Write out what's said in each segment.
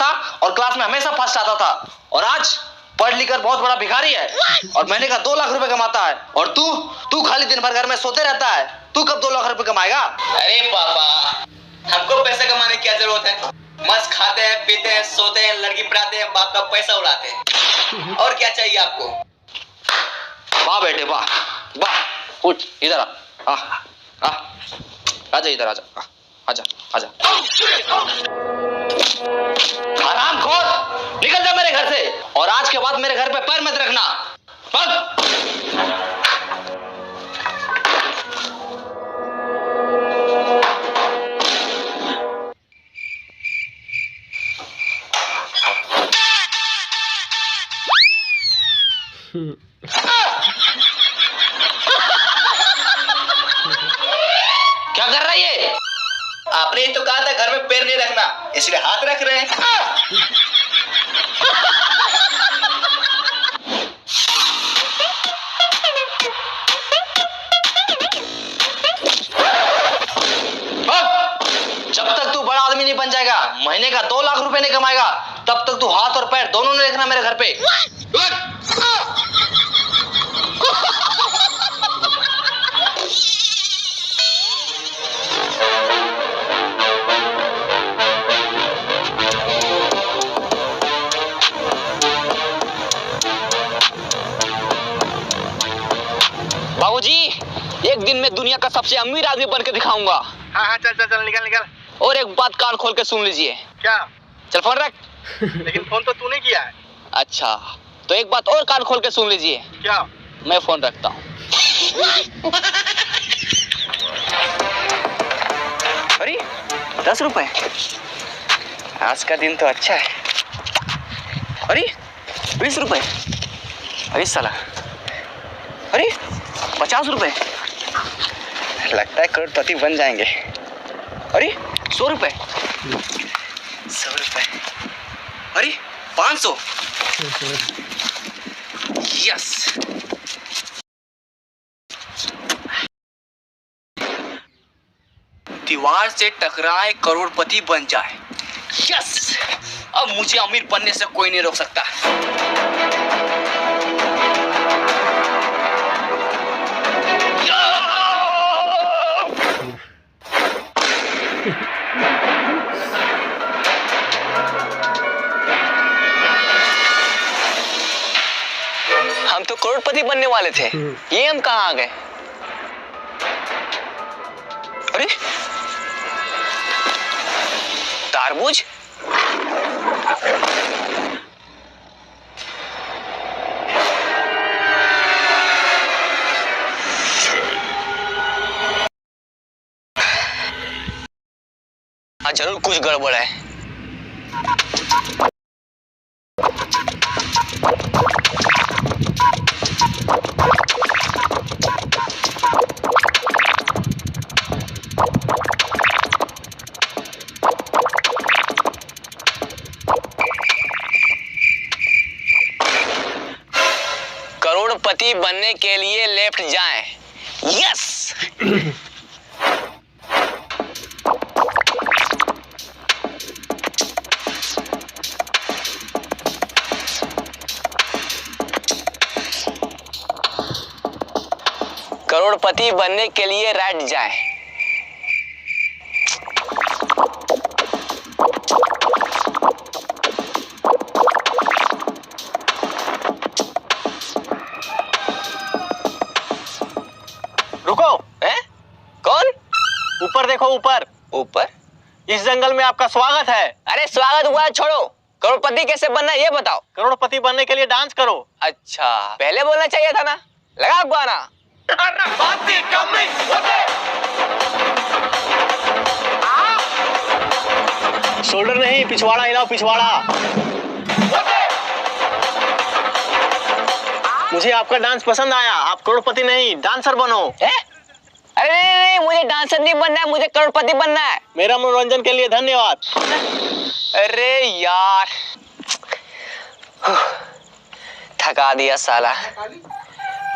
था और क्लास में हमेशा फर्स्ट आता था, और आज पढ़ लिख कर बहुत बड़ा भिखारी है और महीने का 2 लाख रुपए कमाता है। और तू खाली दिन भर घर में सोते रहता है। तू कब 2 लाख रुपए कमाएगा? अरे पापा, हमको पैसे कमाने की क्या जरूरत है? मस्त खाते हैं, पीते हैं, सोते हैं, लड़की पढ़ाते हैं, बाप का पैसा उड़ाते हैं। और क्या चाहिए आपको? वाह बेटे वाह वाह। उठ इधर आ आजा इधर आजा। हरामखोर, निकल जा मेरे घर से, और आज के बाद मेरे घर पे पैर मत रखना। क्या कर रहा है ये? आपने ही तो कहा था घर में पैर नहीं रखना, इसलिए हाथ रख रहे हैं। जब तक तू बड़ा आदमी नहीं बन जाएगा, महीने का 2 लाख रुपए नहीं कमाएगा, तब तक तू हाथ और पैर दोनों नहीं रखना मेरे घर पे। बाबूजी, एक दिन मैं दुनिया का सबसे अमीर आदमी बन के दिखाऊंगा। हाँ चल निकल। और एक बात कान खोल के सुन लीजिए। क्या? चल फोन रख। लेकिन फोन तो तूने किया है। अच्छा, तो एक बात और कान खोल के सुन लीजिए। क्या? मैं फोन रखता हूँ। अरे 10 रुपए, आज का दिन तो अच्छा है। अरे 20 रुपए, अरे साला, अरे 50 रुपए, लगता है करोड़पति बन जाएंगे। अरे 100 रुपए, 100 रुपए, अरे 500, यस। दीवार से टकराए करोड़पति बन जाए, यस। अब मुझे अमीर बनने से कोई नहीं रोक सकता। हम तो करोड़पति बनने वाले थे, ये हम कहाँ आ गए? अरे तारबूज, हाँ जरूर कुछ गड़बड़ है। करोड़पति बनने के लिए लेफ्ट जाएं, यस। करोड़पति बनने के लिए राइट जाएं। रुको। हैं? कौन? ऊपर देखो, ऊपर। ऊपर? इस जंगल में आपका स्वागत है। अरे स्वागत हुआ छोड़ो, करोड़पति कैसे बनना है ये बताओ। करोड़पति बनने के लिए डांस करो। अच्छा, पहले बोलना चाहिए था ना। लगा गाना। शोल्डर नहीं, पिछवाड़ा हिलाओ, पिछवाड़ा। मुझे आपका डांस पसंद आया। आप करोड़पति नहीं, डांसर बनो। अरे नहीं, मुझे डांसर नहीं बनना है, मुझे करोड़पति बनना है। मेरा मनोरंजन के लिए धन्यवाद। अरे यार, थका दिया साला,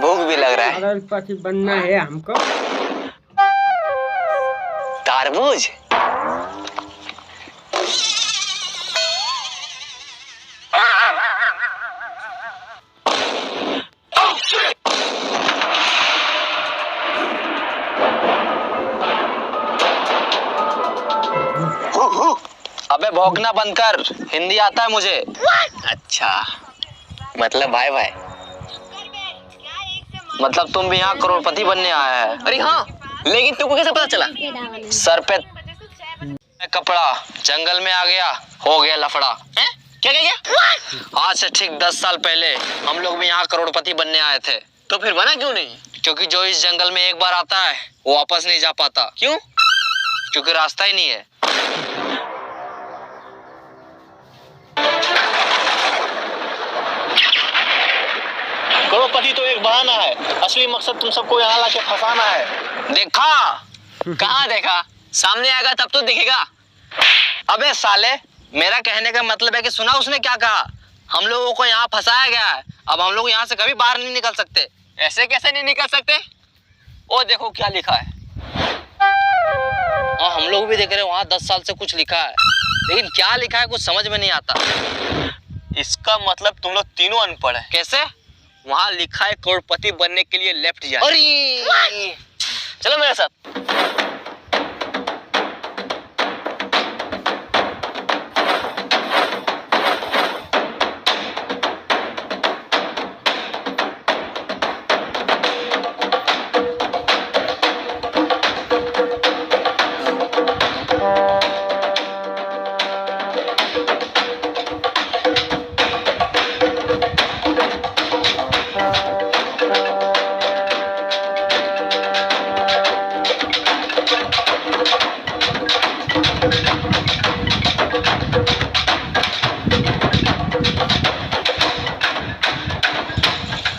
भूख भी लग रहा है। करोड़पति बनना है हमको। तारबूज, भौंकना बंद कर, हिंदी आता है मुझे। अच्छा, मतलब भाई भाई। मतलब तुम भी यहाँ करोड़पति बनने आया है। अरे हाँ, लेकिन तुमको कैसे पता चला? सर पे कपड़ा, जंगल में आ गया, हो गया लफड़ा। हैं? क्या क्या क्या? आज से ठीक 10 साल पहले हम लोग भी यहाँ करोड़पति बनने आए थे। तो फिर बना क्यों नहीं? क्योंकि जो इस जंगल में एक बार आता है वो वापस नहीं जा पाता। क्यों? क्योंकि रास्ता ही नहीं है। करोड़पति तो एक बहाना है, असली मकसद तुम सबको यहाँ लाके फंसाना है। देखा? कहाँ देखा? सामने आएगा तब तो दिखेगा। अबे साले, मेरा कहने का मतलब है कि सुना उसने क्या कहा? हम लोगों को यहाँ फंसाया गया है, अब हम लोग यहाँ से कभी बाहर नहीं निकल सकते। ऐसे कैसे नहीं निकल सकते? ओ देखो क्या लिखा है। हाँ, हम लोग भी देख रहे हैं, वहाँ 10 साल से कुछ लिखा है, लेकिन क्या लिखा है कुछ समझ में नहीं आता। इसका मतलब तुम लोग तीनों अनपढ़ है। कैसे? वहाँ लिखा है करोड़पति बनने के लिए लेफ्ट जाए। अरे चलो मेरे साथ।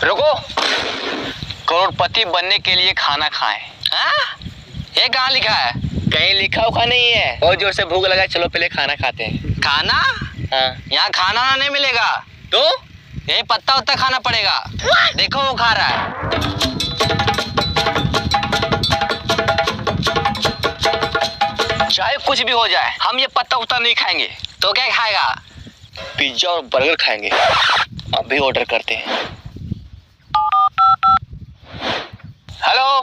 रुको, करोड़पति बनने के लिए खाना खाएं। हाँ? ये कहाँ लिखा है? कहीं लिखा उखा नहीं है। बहुत जोर से भूख लगा, चलो पहले खाना खाते हैं। खाना? हाँ। यहाँ खाना ना नहीं मिलेगा, तो यही पत्ता उत्ता खाना पड़ेगा। देखो वो खा रहा है। चाहे कुछ भी हो जाए, हम ये पत्ता उत्ता नहीं खाएंगे। तो क्या खाएगा? पिज्जा और बर्गर खाएंगे। अभी ऑर्डर करते हैं। हेलो,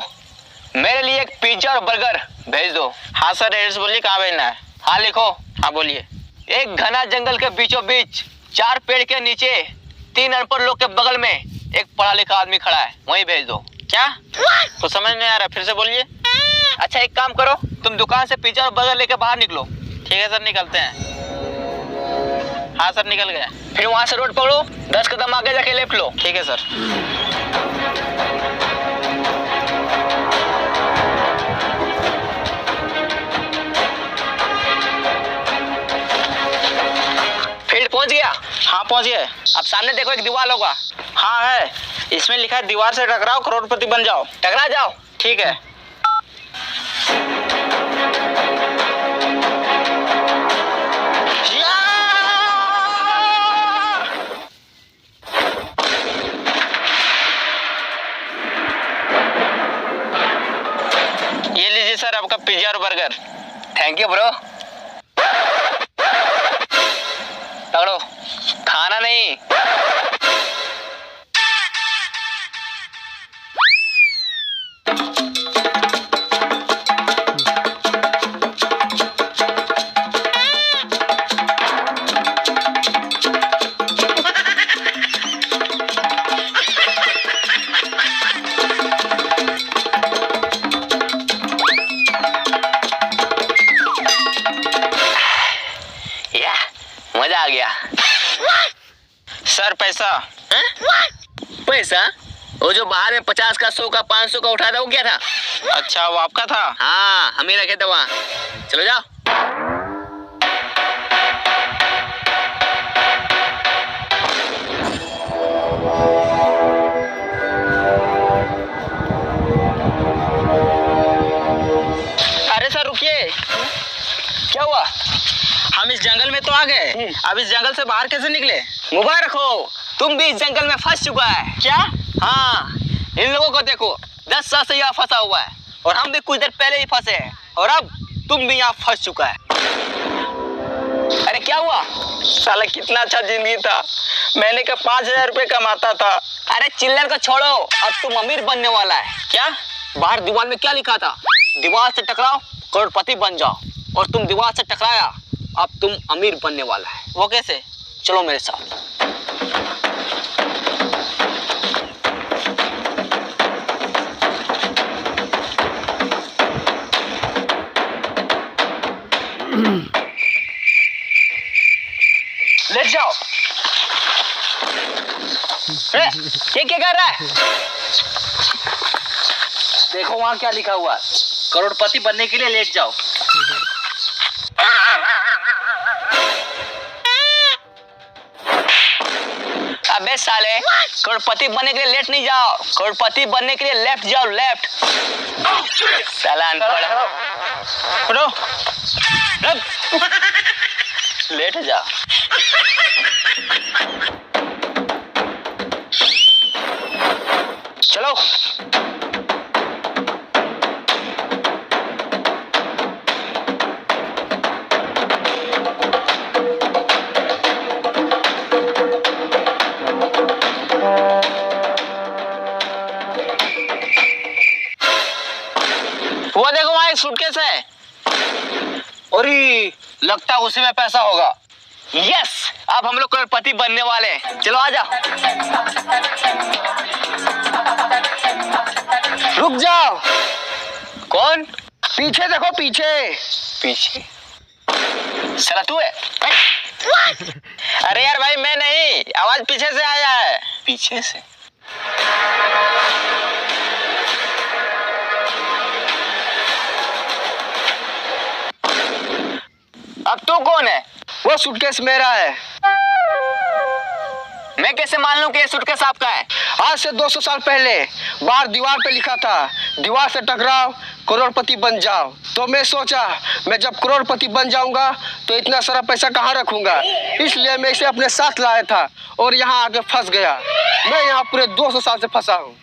मेरे लिए एक पिज्जा और बर्गर भेज दो। हाँ सर, एड्रेस बोलिए कहाँ भेजना है। हाँ लिखो। हाँ बोलिए। एक घना जंगल के बीचों बीच 4 पेड़ के नीचे 3 अनपढ़ लोग के बगल में एक पढ़ा लिखा आदमी खड़ा है, वहीं भेज दो। क्या? तो समझ नहीं आ रहा, फिर से बोलिए। अच्छा एक काम करो, तुम दुकान से पिज्जा और बर्गर लेके बाहर निकलो। ठीक है सर, निकलते हैं। हाँ सर, निकल गए। फिर वहां से रोड पकड़ो, 10 कदम आगे जाके लेफ्ट लो। ठीक है सर। फील्ड पहुंच गया? हाँ पहुँच गए। अब सामने देखो एक दीवार होगा। हाँ है, इसमें लिखा है दीवार से टकराओ करोड़पति बन जाओ। टकरा जाओ। ठीक है। ये लीजिए सर आपका पिज्जा और बर्गर। Thank you bro. पकड़ो, खाना नहीं। या, मजा आ गया। सर पैसा। पैसा? वो जो बाहर में 50 का, 100 का, 500 का उठा था, वो क्या था? अच्छा, वो आपका था? हाँ, हम ही रखे थे वहाँ। चलो जाओ। अरे सर रुकिए। क्या हुआ? हम इस जंगल में तो आ गए, अब इस जंगल से बाहर कैसे निकले? मुबारक हो, तुम भी इस जंगल में फंस चुका है। क्या? हाँ, इन लोगों को देखो, 10 साल से यहाँ फंसा हुआ है, और हम भी कुछ देर पहले ही फंसे हैं, और अब तुम भी यहाँ फंस चुका है। अरे क्या हुआ? साला कितना अच्छा जिंदगी था, महीने का 5000 रुपये कमाता था। अरे चिल्लर को छोड़ो, अब तुम अमीर बनने वाला है। क्या? बाहर दीवार में क्या लिखा था? दीवार से टकराओ करोड़पति बन जाओ, और तुम दीवार से टकराया अब तुम अमीर बनने वाला है। वो कैसे? चलो मेरे साथ। ले जाओ। ये क्या कर रहा है? देखो वहाँ क्या लिखा हुआ है, करोड़पति बनने के लिए लेट जाओ। अबे साले, करोड़पति बनने के लिए लेट नहीं जाओ, करोड़पति बनने के लिए लेफ्ट जाओ, लेफ्ट। साला अनपढ़। उठो, लेट जा। चलो। वो देखो वहां एक सूटकेस है। अरे लगता है उसी में पैसा होगा। यस, अब हम लोग करोड़पति बनने वाले हैं। चलो आजा। रुक जाओ। कौन? पीछे देखो, पीछे। पीछे? साला तू है? अरे यार भाई मैं नहीं, आवाज पीछे से आया है। पीछे से? अब तू कौन है? वो सूटकेस मेरा है। मैं कैसे मान लूं कि ये सूटकेस आपका है? आज से 200 साल पहले बाहर दीवार पे लिखा था, दीवार से टकराओ करोड़पति बन जाओ। तो मैं सोचा मैं जब करोड़पति बन जाऊंगा तो इतना सारा पैसा कहाँ रखूंगा, इसलिए मैं इसे अपने साथ लाया था और यहाँ आके फंस गया। मैं यहाँ पूरे 200 साल से फंसा हूँ।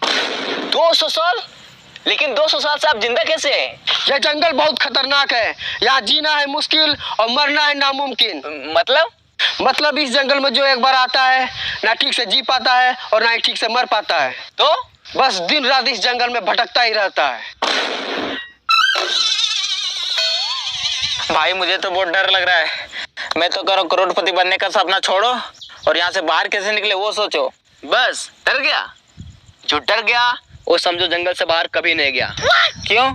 200 साल? लेकिन 200 साल से आप जिंदा कैसे हैं? यह जंगल बहुत खतरनाक है, यहाँ जीना है मुश्किल और मरना है नामुमकिन। मतलब इस जंगल में जो एक बार आता है ना ठीक से जी पाता है और ना ही ठीक से मर पाता है, तो बस दिन रात इस जंगल में भटकता ही रहता है। भाई मुझे तो बहुत डर लग रहा है। मैं तो करो करोड़पति बनने का सपना छोड़ो और यहाँ से बाहर कैसे निकले वो सोचो। बस डर गया? जो डर गया वो समझो जंगल से बाहर कभी नहीं गया। क्यों?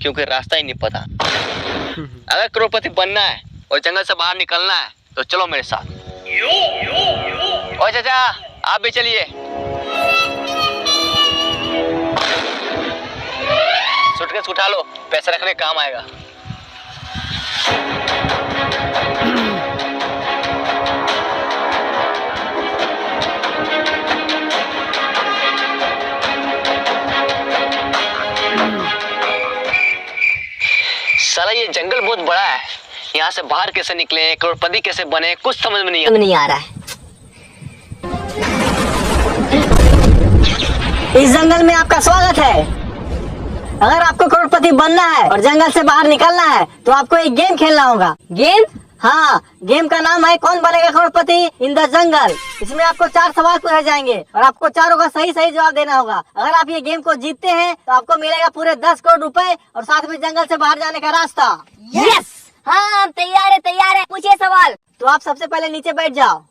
क्योंकि रास्ता ही नहीं पता। अगर करोड़पति बनना है और जंगल से बाहर निकलना है तो चलो मेरे साथ। ओ चाचा आप भी चलिए। सूटकेस उठा लो, पैसे रखने काम आएगा। साला ये जंगल बहुत बड़ा है, यहाँ से बाहर कैसे निकले, करोड़पति कैसे बने, कुछ समझ में नहीं आ रहा है। इस जंगल में आपका स्वागत है। अगर आपको करोड़पति बनना है और जंगल से बाहर निकलना है तो आपको एक गेम खेलना होगा। गेम? हाँ, गेम का नाम है कौन बनेगा करोड़पति इन द जंगल। इसमें आपको 4 सवाल पूछे जाएंगे और आपको चारों का सही सही जवाब देना होगा। अगर आप ये गेम को जीतते हैं तो आपको मिलेगा पूरे 10 करोड़ रुपए और साथ में जंगल से बाहर जाने का रास्ता। यस, हाँ तैयार है, पूछिए सवाल। तो आप सबसे पहले नीचे बैठ जाओ।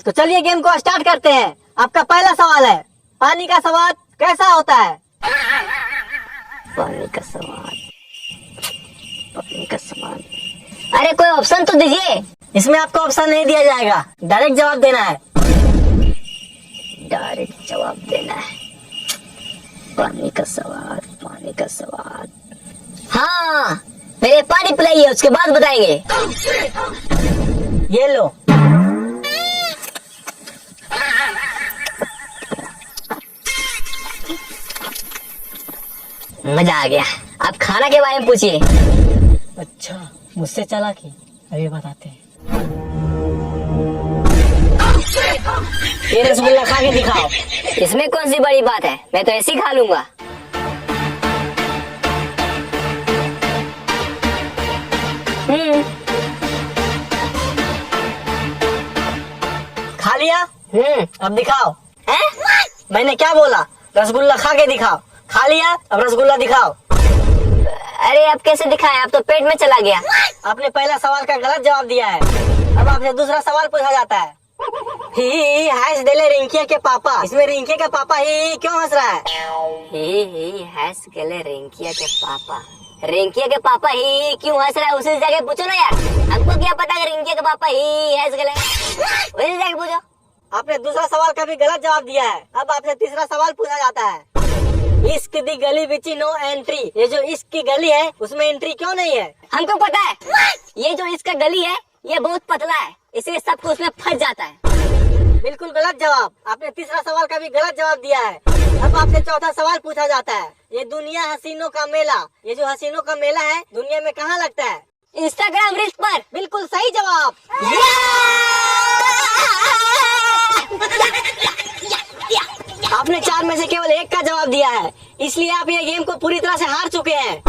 तो चलिए गेम को स्टार्ट करते हैं। आपका पहला सवाल है, पानी का स्वाद कैसा होता है? पानी का स्वाद। अरे कोई ऑप्शन तो दीजिए। इसमें आपको ऑप्शन नहीं दिया जाएगा, डायरेक्ट जवाब देना है। डायरेक्ट जवाब देना है। पानी का स्वाद। हाँ, पहले पानी पिलाइए, उसके बाद बताएंगे। ये लो। मजा आ गया। आप खाना के बारे में पूछिए। अच्छा, मुझसे चालाकी, अभी बताते हैं। ये रसगुल्ला खा के दिखाओ। इसमें कौन सी बड़ी बात है, मैं तो ऐसे ही खा लूंगा। खा लिया? अब दिखाओ। हैं? मैंने क्या बोला? रसगुल्ला खा के दिखाओ। खा लिया, अब रसगुल्ला दिखाओ। अरे अब कैसे दिखाएं, अब तो पेट में चला गया। आपने पहला सवाल का गलत जवाब दिया है। अब आपसे दूसरा सवाल पूछा जाता है। ही हंस देले रिंकिया के पापा। इसमें रिंकिया का पापा ही क्यों हंस रहा है? ही हंस गले रिंकिया के पापा। रिंकिया के पापा ही क्यों हंस रहा है उसी जगह पूछो ना यार, हमको क्या पता कि रिंकिया के पापा ही हंस गले, उसी जगह पूछो। आपने दूसरा सवाल का भी गलत जवाब दिया है। अब आपसे तीसरा सवाल पूछा जाता है। इश्क दी गली बिची नो एंट्री। ये जो इश्क की गली है उसमें एंट्री क्यों नहीं है? हमको पता है, ये जो इसका गली है ये बहुत पतला है, इसलिए सबको उसमें फंस जाता है। बिल्कुल गलत जवाब। आपने तीसरा सवाल का भी गलत जवाब दिया है। अब आपसे चौथा सवाल पूछा जाता है। ये दुनिया हसीनों का मेला, ये जो हसीनों का मेला है दुनिया में कहाँ लगता है? इंस्टाग्राम रील्स पर। बिल्कुल सही जवाब। आपने 4 में से केवल 1 का जवाब दिया है, इसलिए आप ये गेम को पूरी तरह से हार चुके हैं।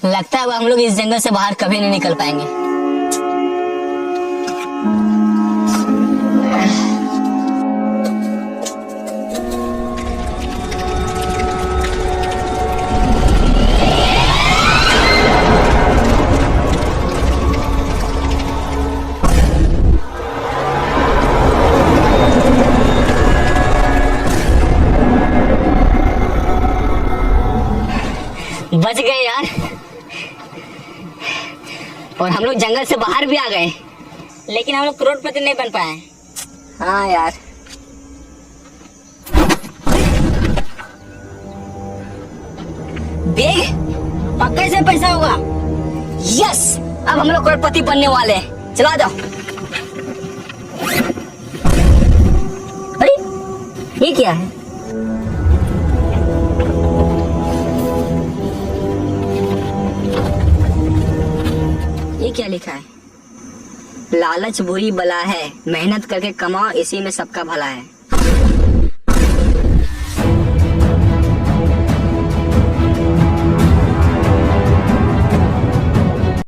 लगता है वो हम लोग इस जंगल से बाहर कभी नहीं निकल पाएंगे। बच गए यार, और हम लोग जंगल से बाहर भी आ गए, लेकिन हम लोग करोड़पति नहीं बन पाए। हाँ यार, देख पक्का से पैसा होगा। यस, अब हम लोग करोड़पति बनने वाले हैं। चला जाओ। अरे ये क्या है? ये क्या लिखा है? लालच बुरी बला है, मेहनत करके कमाओ, इसी में सबका भला है।